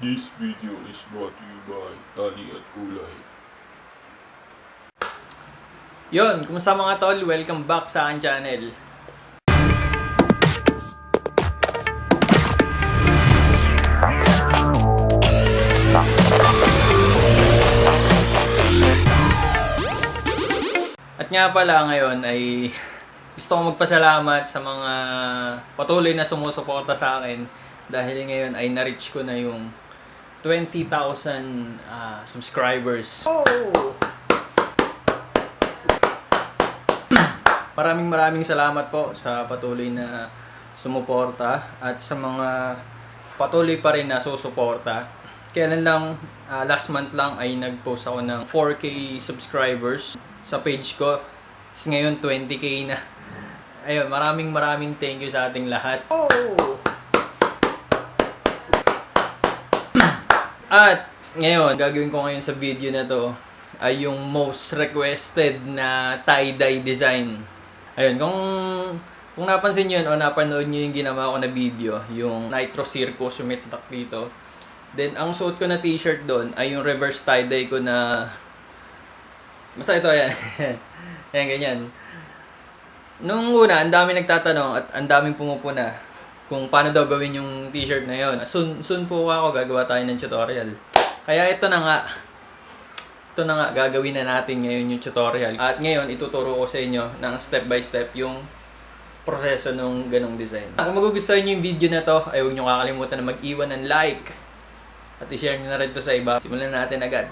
This video is brought to you by Tali at Kulay. Yon, kumusta mga tol? Welcome back sa aking channel. At nga pala ngayon ay gusto kong magpasalamat sa mga patuloy na sumusuporta sa akin dahil ngayon ay na-reach ko na yung 20,000 subscribers. Oh! Maraming salamat po sa patuloy na sumuporta at sa mga patuloy pa rin na susuporta. Kailan lang, last month lang ay nag-post ako ng 4K subscribers sa page ko. Tapos ngayon 20K na. Ayun, maraming thank you sa ating lahat. Oh! At ngayon, gagawin ko ngayon sa video na to ay yung most requested na tie-dye design. Ayun, kung napansin nyo yun o napanood nyo yung ginawa ko na video, yung Nitro Circus, yung may tatak dito. Then, ang suot ko na t-shirt doon ay yung reverse tie-dye ko na... Basta ito, ayan. Ayan, ganyan. Nung una, ang dami nagtatanong at ang daming pumupuna kung paano daw gawin yung t-shirt na yun. Soon po ako gagawa tayo ng tutorial. Kaya ito na nga. Ito na nga, gagawin na natin ngayon yung tutorial. At ngayon, ituturo ko sa inyo ng step by step yung proseso ng ganong design. Kung magugustuhan nyo yung video na to, ay huwag nyo kakalimutan na mag-iwan ng like. At i-share nyo na rin to sa iba. Simulan na natin agad.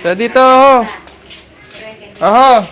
So, dito. Aha.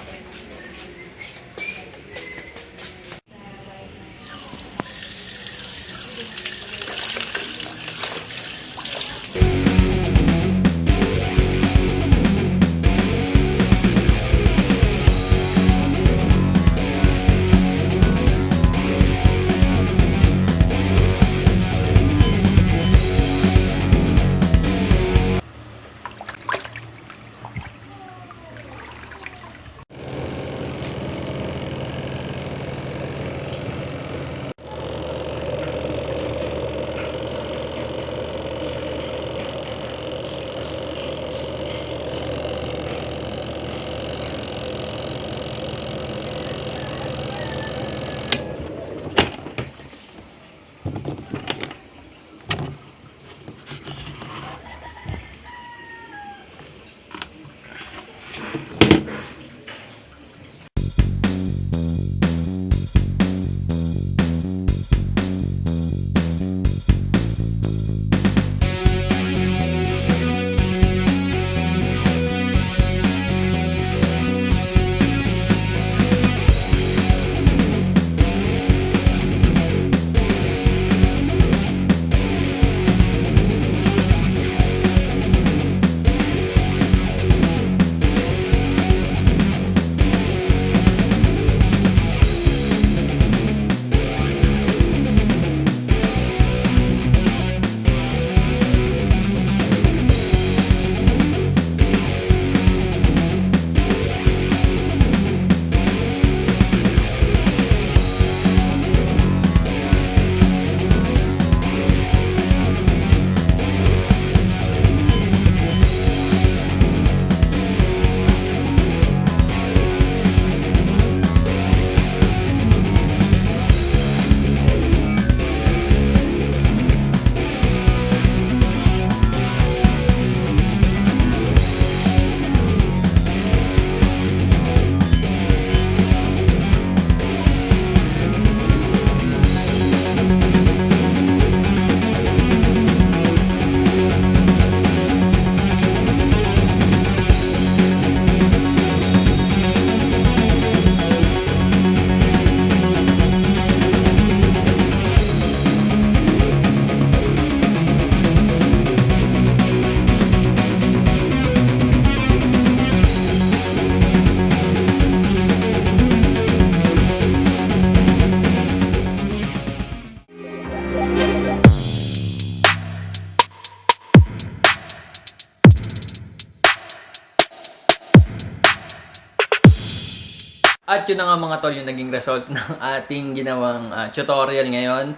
At yun na nga mga tol, yung naging result ng ating ginawang tutorial ngayon.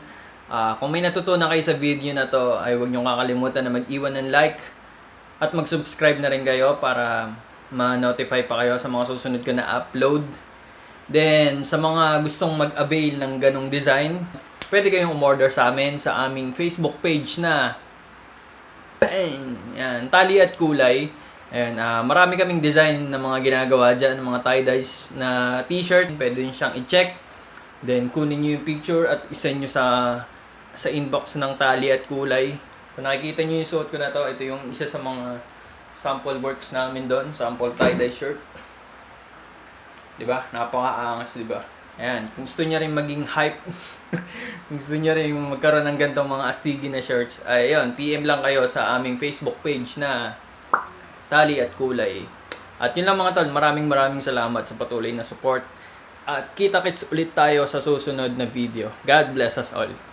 Kung may natutunan kayo sa video na to, ay huwag niyong kakalimutan na mag-iwan ng like at mag-subscribe na rin kayo para ma-notify pa kayo sa mga susunod ko na upload. Then, sa mga gustong mag-avail ng ganong design, pwede kayong umorder sa amin sa aming Facebook page na bang! Yan, Tali at Kulay. Ayan, marami kaming design na mga ginagawa dyan, mga tie-dyes na t-shirt. Pwede nyo siyang i-check. Then, kunin nyo yung picture at isend nyo sa inbox ng Tali at Kulay. Kung nakikita nyo yung suot ko na to, ito yung isa sa mga sample works namin doon. Sample tie-dye shirt. Diba? Napaka-angas, diba? Ayan, kung gusto nyo rin maging hype, kung gusto nyo rin magkaroon ng ganitong mga astigi na shirts, ay yun, PM lang kayo sa aming Facebook page na Tali at Kulay. At yun lang mga tol, maraming salamat sa patuloy na support. At kita-kits ulit tayo sa susunod na video. God bless us all.